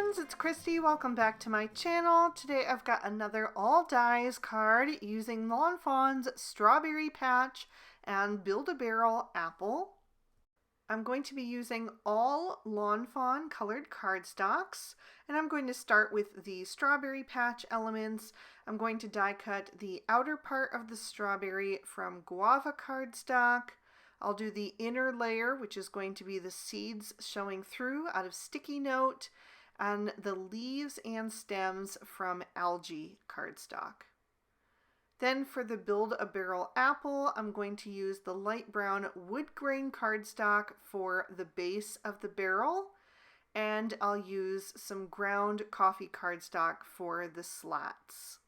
friends, it's Christy. Welcome back to my channel. Today I've got another all dies card using Lawn Fawn's Strawberry Patch and Build-A-Barrel Apple. I'm going to be using all Lawn Fawn colored cardstocks, and I'm going to start with the Strawberry Patch elements. I'm going to die cut the outer part of the strawberry from Guava cardstock. I'll do the inner layer, which is going to be the seeds showing through out of sticky note, and the leaves and stems from algae cardstock. Then for the Build-A-Barrel Apple, I'm going to use the light brown wood grain cardstock for the base of the barrel, and I'll use some ground coffee cardstock for the slats.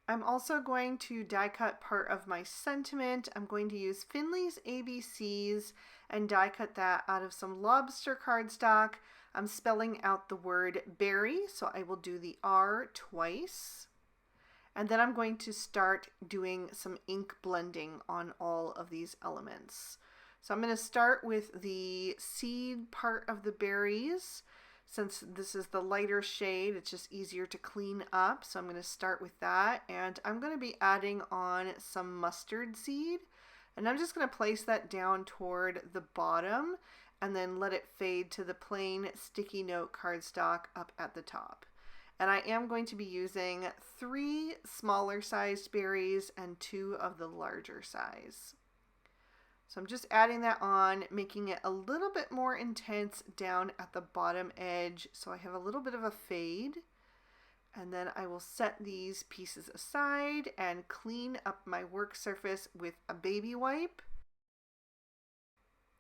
I'm also going to die cut part of my sentiment. I'm going to use Finley's ABCs and die cut that out of some lobster cardstock. I'm spelling out the word berry, so I will do the R twice. And then I'm going to start doing some ink blending on all of these elements. So I'm going to start with the seed part of the berries. Since this is the lighter shade, it's just easier to clean up. So I'm going to start with that. And I'm going to be adding on some mustard seed. And I'm just going to place that down toward the bottom and then let it fade to the plain sticky note cardstock up at the top. And I am going to be using 3 smaller sized berries and 2 of the larger size. So I'm just adding that on, making it a little bit more intense down at the bottom edge so I have a little bit of a fade. And then I will set these pieces aside and clean up my work surface with a baby wipe.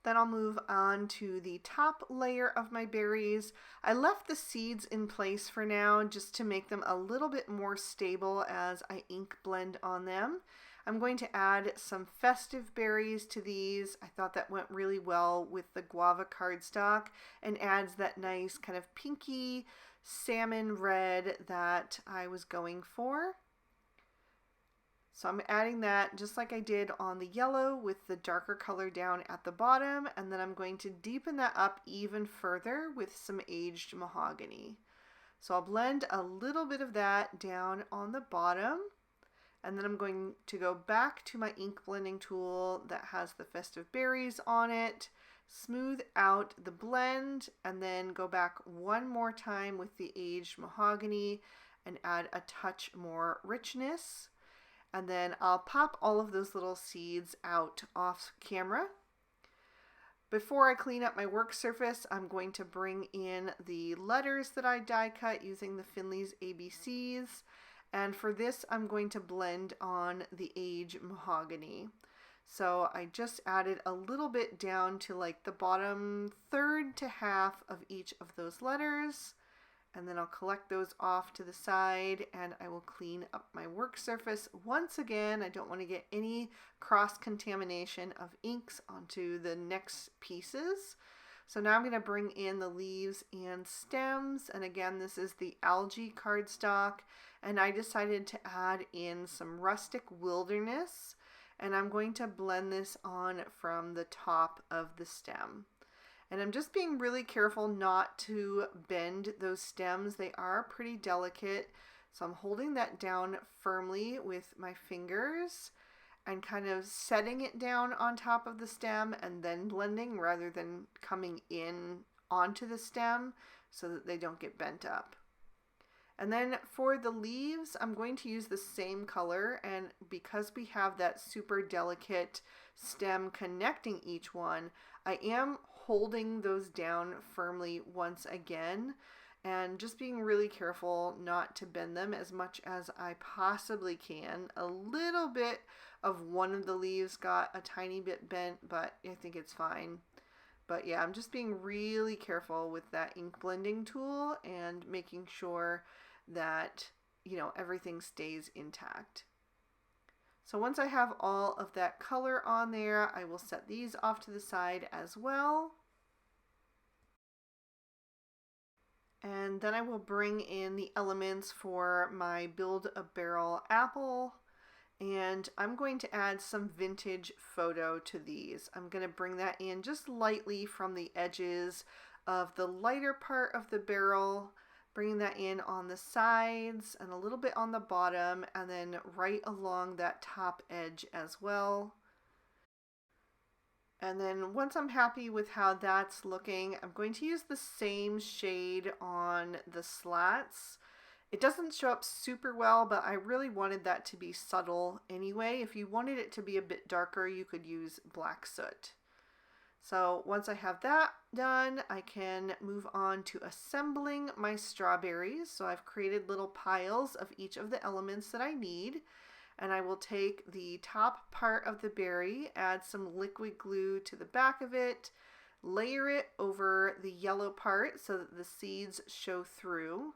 Then I'll move on to the top layer of my berries. I left the seeds in place for now just to make them a little bit more stable as I ink blend on them. I'm going to add some festive berries to these. I thought that went really well with the guava cardstock and adds that nice kind of pinky salmon red that I was going for. So I'm adding that just like I did on the yellow with the darker color down at the bottom, and then I'm going to deepen that up even further with some aged mahogany. So I'll blend a little bit of that down on the bottom. And then I'm going to go back to my ink blending tool that has the festive berries on it, smooth out the blend, and then go back one more time with the aged mahogany and add a touch more richness. And then I'll pop all of those little seeds out off camera. Before I clean up my work surface, I'm going to bring in the letters that I die cut using the Finley's ABCs. And for this, I'm going to blend on the aged mahogany. So I just added a little bit down to like the bottom third to half of each of those letters. And then I'll collect those off to the side and I will clean up my work surface. Once again, I don't want to get any cross-contamination of inks onto the next pieces. So now I'm going to bring in the leaves and stems. And again, this is the algae cardstock. And I decided to add in some rustic wilderness. And I'm going to blend this on from the top of the stem. And I'm just being really careful not to bend those stems. They are pretty delicate. So I'm holding that down firmly with my fingers and kind of setting it down on top of the stem and then blending rather than coming in onto the stem so that they don't get bent up. And then for the leaves, I'm going to use the same color, and because we have that super delicate stem connecting each one, I am holding those down firmly once again and just being really careful not to bend them as much as I possibly can. A little bit of one of the leaves got a tiny bit bent, but I think it's fine. But yeah, I'm just being really careful with that ink blending tool and making sure that, everything stays intact. So once I have all of that color on there, I will set these off to the side as well. And then I will bring in the elements for my Build-A-Barrel Apple. And I'm going to add some vintage photo to these. I'm going to bring that in just lightly from the edges of the lighter part of the barrel bringing that in on the sides and a little bit on the bottom, and then right along that top edge as well. And then once I'm happy with how that's looking, I'm going to use the same shade on the slats. It doesn't show up super well, but I really wanted that to be subtle anyway. If you wanted it to be a bit darker, you could use black soot. So once I have that done, I can move on to assembling my strawberries. So I've created little piles of each of the elements that I need. And I will take the top part of the berry, add some liquid glue to the back of it, layer it over the yellow part so that the seeds show through.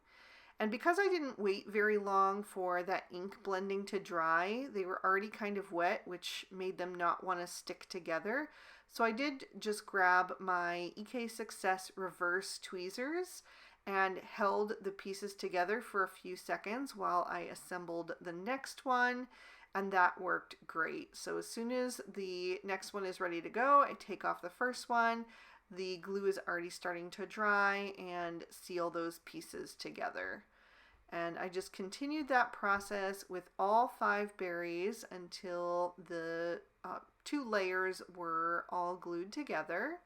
And because I didn't wait very long for that ink blending to dry, they were already kind of wet, which made them not want to stick together. So I did just grab my EK Success reverse tweezers and held the pieces together for a few seconds while I assembled the next one, and that worked great. So as soon as the next one is ready to go, I take off the first one. The glue is already starting to dry and seal those pieces together. And I just continued that process with all 5 berries until the 2 layers were all glued together.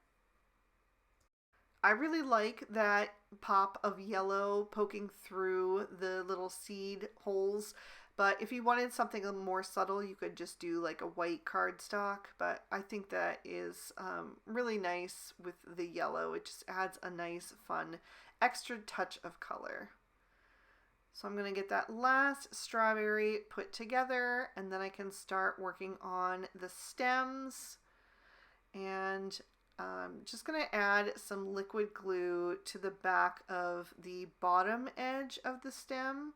I really like that pop of yellow poking through the little seed holes, but if you wanted something a little more subtle, you could just do like a white cardstock, but I think that is really nice with the yellow. It just adds a nice, fun, extra touch of color. So I'm going to get that last strawberry put together, and then I can start working on the stems. And I'm just going to add some liquid glue to the back of the bottom edge of the stem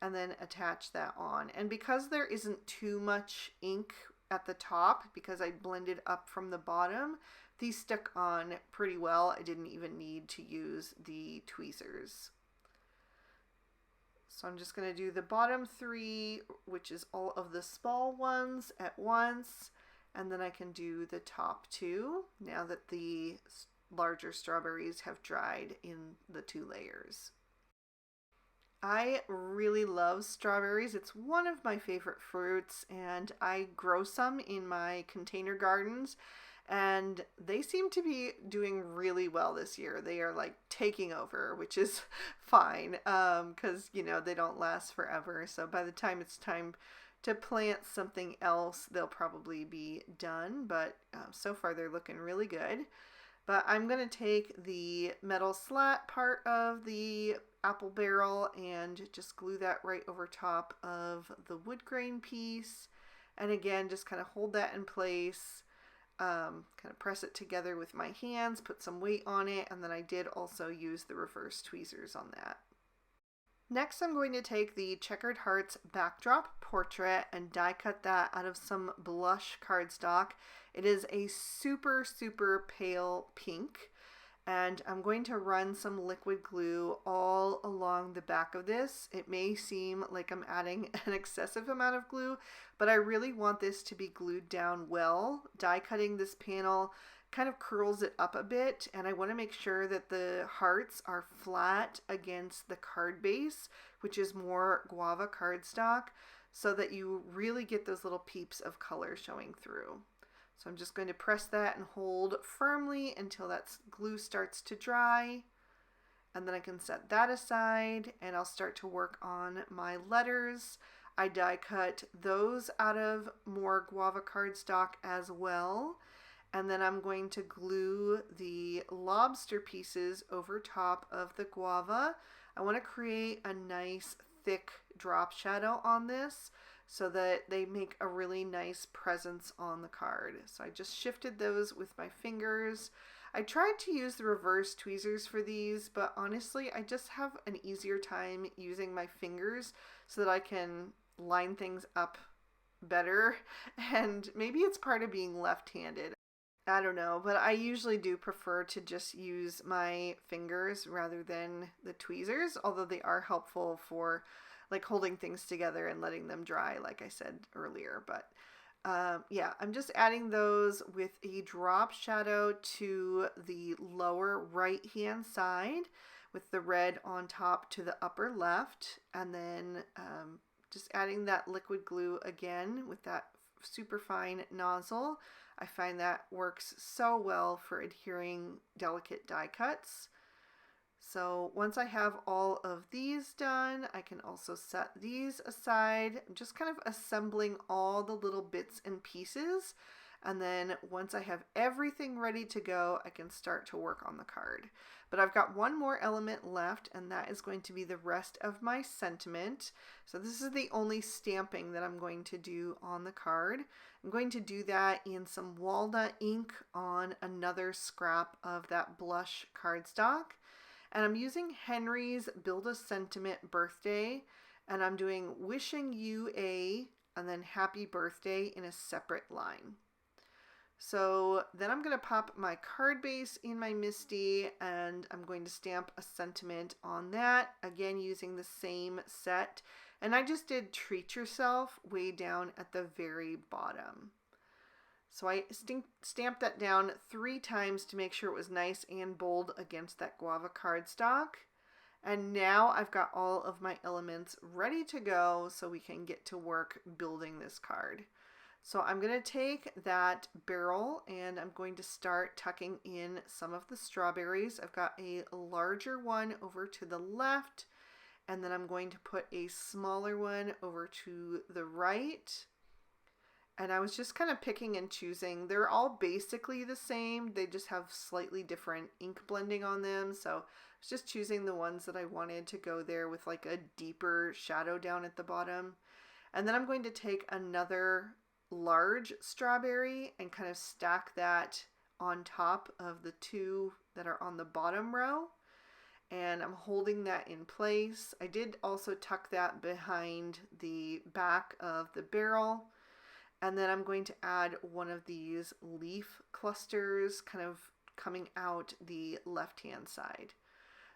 and then attach that on. And because there isn't too much ink at the top, because I blended up from the bottom, these stuck on pretty well. I didn't even need to use the tweezers. So I'm just going to do the bottom 3, which is all of the small ones at once, and then I can do the top 2 now that the larger strawberries have dried in the 2 layers. I really love strawberries. It's one of my favorite fruits, and I grow some in my container gardens, and they seem to be doing really well this year. They are like taking over, which is fine, because you know they don't last forever. So by the time it's time to plant something else, they'll probably be done, but so far they're looking really good. But I'm going to take the metal slat part of the apple barrel and just glue that right over top of the wood grain piece, and again just kind of hold that in place. Kind of press it together with my hands, put some weight on it, and then I did also use the reverse tweezers on that. Next, I'm going to take the Checkered Hearts backdrop portrait and die cut that out of some blush cardstock. It is a super, super pale pink, and I'm going to run some liquid glue all along the back of this. It may seem like I'm adding an excessive amount of glue, but I really want this to be glued down well. Die cutting this panel kind of curls it up a bit, and I want to make sure that the hearts are flat against the card base, which is more guava cardstock, so that you really get those little peeps of color showing through. So I'm just going to press that and hold firmly until that glue starts to dry, and then I can set that aside, and I'll start to work on my letters. I die cut those out of more guava cardstock as well. And then I'm going to glue the lobster pieces over top of the guava. I want to create a nice thick drop shadow on this so that they make a really nice presence on the card. So I just shifted those with my fingers. I tried to use the reverse tweezers for these, but honestly, I just have an easier time using my fingers so that I can line things up better. And maybe it's part of being left-handed. I don't know, but I usually do prefer to just use my fingers rather than the tweezers, although they are helpful for like holding things together and letting them dry, like I said earlier. But yeah, I'm just adding those with a drop shadow to the lower right hand side with the red on top to the upper left, and then just adding that liquid glue again with that super fine nozzle. I find that works so well for adhering delicate die cuts. So once I have all of these done, I can also set these aside. I'm just kind of assembling all the little bits and pieces. And then once I have everything ready to go, I can start to work on the card. But I've got one more element left, and that is going to be the rest of my sentiment. So this is the only stamping that I'm going to do on the card. I'm going to do that in some walnut ink on another scrap of that blush cardstock. And I'm using Henry's Build a Sentiment Birthday, and I'm doing wishing you a, and then happy birthday in a separate line. So then I'm going to pop my card base in my MISTI, and I'm going to stamp a sentiment on that, again using the same set. And I just did treat yourself way down at the very bottom. So I stamped that down 3 times to make sure it was nice and bold against that guava cardstock. And now I've got all of my elements ready to go so we can get to work building this card. So I'm going to take that barrel and I'm going to start tucking in some of the strawberries. I've got a larger one over to the left, and then I'm going to put a smaller one over to the right. And I was just kind of picking and choosing. They're all basically the same. They just have slightly different ink blending on them. So I was just choosing the ones that I wanted to go there with like a deeper shadow down at the bottom. And then I'm going to take another large strawberry and kind of stack that on top of the 2 that are on the bottom row. And I'm holding that in place. I did also tuck that behind the back of the barrel. And then I'm going to add one of these leaf clusters kind of coming out the left-hand side.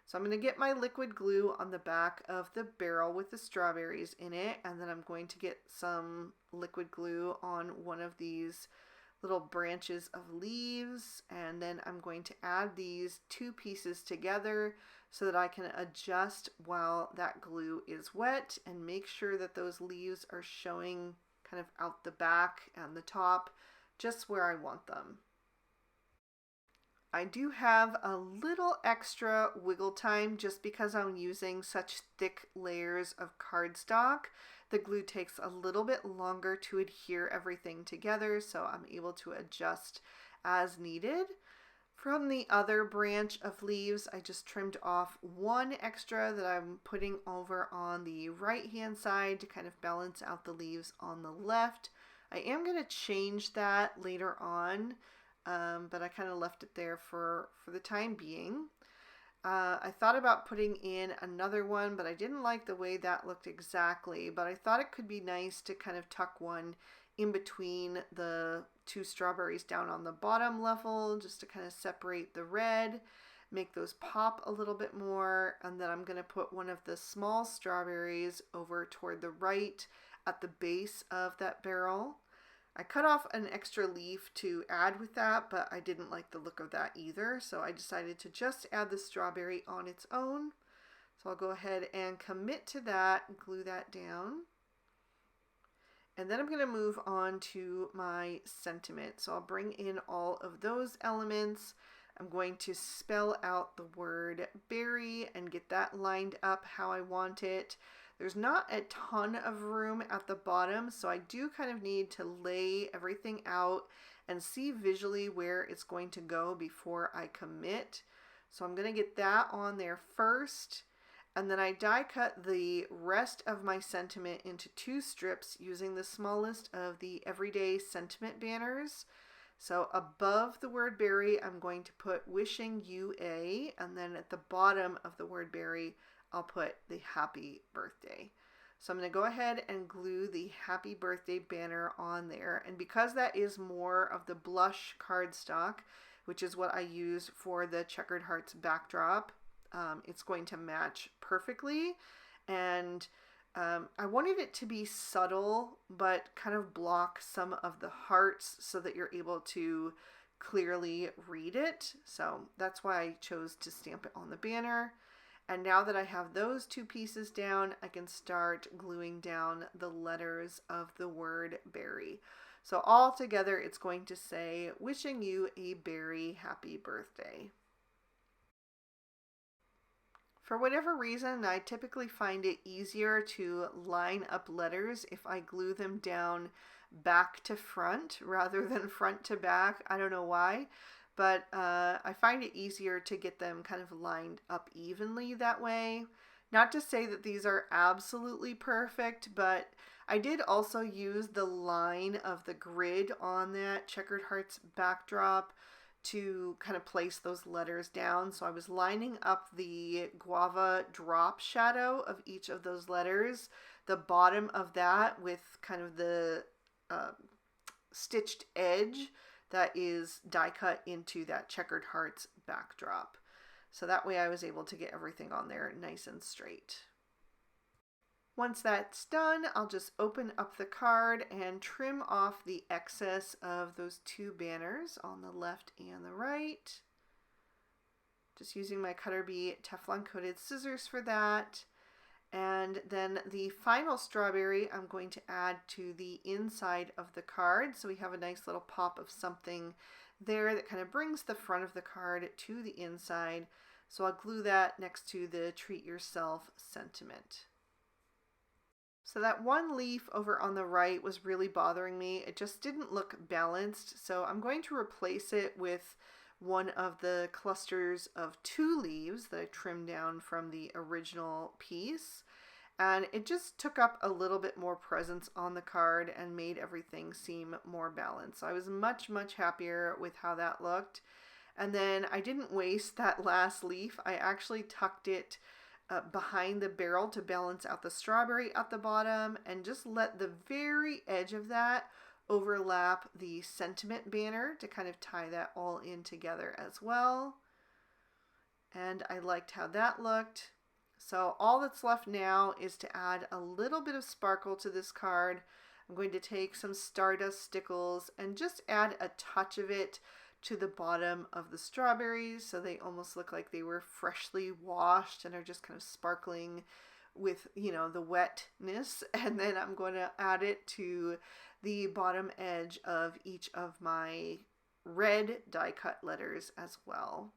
So I'm going to get my liquid glue on the back of the barrel with the strawberries in it, and then I'm going to get some liquid glue on one of these little branches of leaves, and then I'm going to add these 2 pieces together so that I can adjust while that glue is wet and make sure that those leaves are showing kind of out the back and the top, just where I want them. I do have a little extra wiggle time just because I'm using such thick layers of cardstock. The glue takes a little bit longer to adhere everything together, so I'm able to adjust as needed. From the other branch of leaves, I just trimmed off 1 extra that I'm putting over on the right hand side to kind of balance out the leaves on the left. I am going to change that later on, but I kind of left it there for the time being. I thought about putting in another one, but I didn't like the way that looked exactly, but I thought it could be nice to kind of tuck one in between the 2 strawberries down on the bottom level just to kind of separate the red, make those pop a little bit more, and then I'm going to put one of the small strawberries over toward the right at the base of that barrel. I cut off an extra leaf to add with that, but I didn't like the look of that either, so I decided to just add the strawberry on its own. So I'll go ahead and commit to that, glue that down. And then I'm going to move on to my sentiment. So I'll bring in all of those elements. I'm going to spell out the word berry and get that lined up how I want it. There's not a ton of room at the bottom, so I do kind of need to lay everything out and see visually where it's going to go before I commit. So I'm going to get that on there first. And then I die cut the rest of my sentiment into 2 strips using the smallest of the everyday sentiment banners. So above the word berry, I'm going to put wishing you a, and then at the bottom of the word berry, I'll put the happy birthday. So I'm going to go ahead and glue the happy birthday banner on there. And because that is more of the blush cardstock, which is what I used for the checkered hearts backdrop, it's going to match perfectly. And I wanted it to be subtle, but kind of block some of the hearts so that you're able to clearly read it. So that's why I chose to stamp it on the banner. And now that I have those two pieces down, I can start gluing down the letters of the word berry. So all together, it's going to say, wishing you a berry happy birthday. For whatever reason, I typically find it easier to line up letters if I glue them down back to front rather than front to back. I don't know why, but I find it easier to get them kind of lined up evenly that way. Not to say that these are absolutely perfect, but I did also use the line of the grid on that checkered hearts backdrop to kind of place those letters down. So I was lining up the guava drop shadow of each of those letters, the bottom of that with kind of the stitched edge that is die cut into that checkered hearts backdrop. So that way I was able to get everything on there nice and straight. Once that's done, I'll just open up the card and trim off the excess of those two banners on the left and the right. Just using my Cutter Bee Teflon coated scissors for that. And then the final strawberry I'm going to add to the inside of the card. So we have a nice little pop of something there that kind of brings the front of the card to the inside. So I'll glue that next to the treat yourself sentiment. So that one leaf over on the right was really bothering me. It just didn't look balanced. So I'm going to replace it with one of the clusters of two leaves that I trimmed down from the original piece. And it just took up a little bit more presence on the card and made everything seem more balanced. So I was much, much happier with how that looked. And then I didn't waste that last leaf. I actually tucked it behind the barrel to balance out the strawberry at the bottom and just let the very edge of that overlap the sentiment banner to kind of tie that all in together as well. And I liked how that looked. So all that's left now is to add a little bit of sparkle to this card. I'm going to take some Stardust Stickles and just add a touch of it to the bottom of the strawberries so they almost look like they were freshly washed and are just kind of sparkling with, you know, the wetness. And then I'm going to add it to the bottom edge of each of my red die cut letters as well.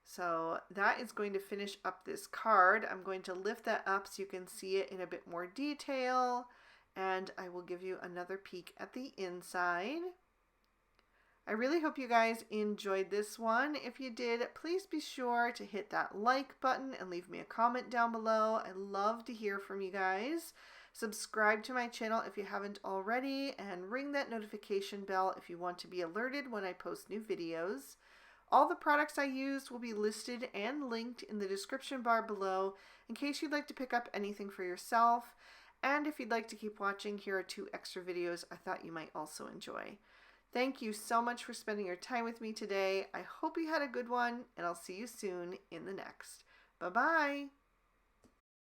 So that is going to finish up this card. I'm going to lift that up so you can see it in a bit more detail, and I will give you another peek at the inside. I really hope you guys enjoyed this one. If you did, please be sure to hit that like button and leave me a comment down below. I love to hear from you guys. Subscribe to my channel if you haven't already, and ring that notification bell if you want to be alerted when I post new videos. All the products I used will be listed and linked in the description bar below in case you'd like to pick up anything for yourself. And if you'd like to keep watching, here are 2 extra videos I thought you might also enjoy. Thank you so much for spending your time with me today. I hope you had a good one, and I'll see you soon in the next. Bye-bye.